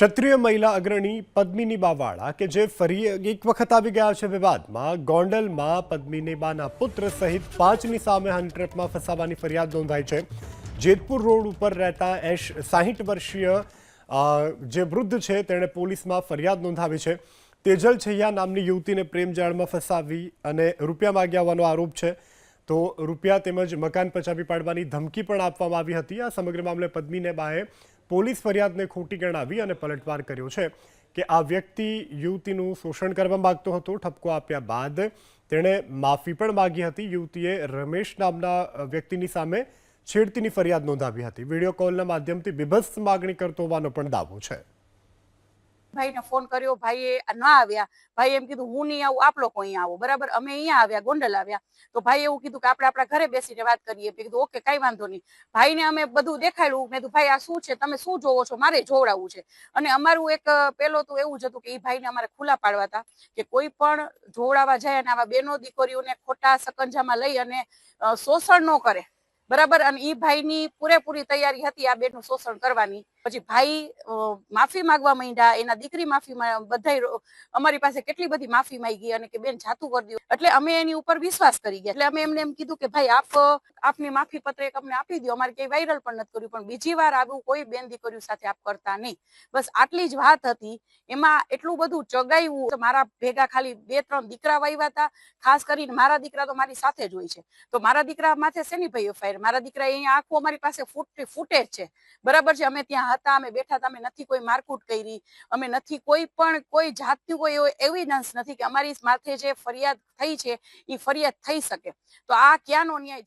ક્ષત્રિય મહિલા અગ્રણી પદ્મિની બાવાળા કે જે ફરી એક વખત આવી ગયા છે વિવાદમાં. ગોંડલમાં પદ્મિની બાના પુત્ર સહિત 5ની સામે હની ટ્રેપમાં ફસાવાની ફરિયાદ નોંધાઈ છે. જેતપુર રોડ ઉપર રહેતા 60 વર્ષીય જે વૃદ્ધ છે તેણે પોલીસમાં ફરિયાદ નોંધાવી છે. તેજલ છૈયા નામની યુવતીને પ્રેમજાળમાં ફસાવી અને રૂપિયા માંગ્યા હોવાનો આરોપ છે. તો રૂપિયા તેમજ મકાન પચાવી પાડવાની ધમકી પણ આપવામાં આવી હતી. આ સમગ્ર મામલે પદ્મિની બાએ પોલીસ ફરિયાદને ખોટી ગણાવી અને પલટવાર કર્યો છે કે આ વ્યક્તિ યુવતીનું શોષણ કરવા માંગતો હતો. ઠપકો આપ્યા બાદ તેણે માફી પણ માંગી હતી. યુવતીએ રમેશ નામના વ્યક્તિની સામે છેડતીની ફરિયાદ નોંધાવી હતી. વિડીયો કોલના માધ્યમથી બીભત્સ માગણી કરતો હોવાનો પણ દાવો છે. ભાઈને ફોન કર્યો, ભાઈએ ના આવ્યા. ભાઈ એમ કીધું હું નહીં આવું, આપ લોકો અહીંયા આવો. બરાબર, અમે અહીંયા આવ્યા, ગોંડલ આવ્યા. તો ભાઈ એવું કીધું કે આપણે આપણા ઘરે બેસીને વાત કરીએ. મેં કીધું ઓકે, કઈ વાંધો નહીં. ભાઈને અમે બધું દેખાડ્યું. મેં કીધું ભાઈ આ શું છે, તમે શું જોવો છો, મારે જોવડાવવું છે. અને અમારું એક પેલો તો એવું જ હતું કે એ ભાઈને અમારે ખુલ્લા પાડવા હતા કે કોઈ પણ જોવડાવવા જાય અને આવા બેનો દીકરીઓને ખોટા સકંજામાં લઈ અને શોષણ ન કરે. બરાબર, અને ઈ ભાઈની પૂરેપૂરી તૈયારી હતી આ બેનનું શોષણ કરવાની. પછી ભાઈ માફી માંગવા માંડ્યા, એના દીકરી માફી બધા અમારી પાસે કેટલી બધી માફી માંગી અને કે બેન જાતું કરી દો. એટલે અમે એની ઉપર વિશ્વાસ કરી ગયા. એટલે અમે એમને એમ કીધું કે ભાઈ આપની માફી પત્ર એક અમને આપી દો. અમારે કઈ વાયરલ પણ નથી કર્યું, પણ બીજી વાર આવું કોઈ બેન દીકરીઓ સાથે આપ કરતા નહીં. બસ આટલી જ વાત હતી. એમાં એટલું બધું ચગાવ્યું. મારા ભેગા ખાલી 2-3 દીકરા વાવ્યા હતા. ખાસ કરીને મારા દીકરા તો મારી સાથે જ હોય છે. તો મારા દીકરા માથે શેની ભાઈ એફઆઈઆર? મારા દીકરા અહીંયા આખું અમારી પાસે ફૂટેજ છે. બરાબર છે, અમે ત્યાં હતા, અમે બેઠા હતા, અમે નથી કોઈ મારકૂટ કરી, અમે નથી કોઈ જાતની કોઈ એવિડન્સ નથી કે અમારી માથે જે ફરિયાદ થઈ છે એ ફરિયાદ થઈ શકે. તો આ ક્યાંનો ન્યાય?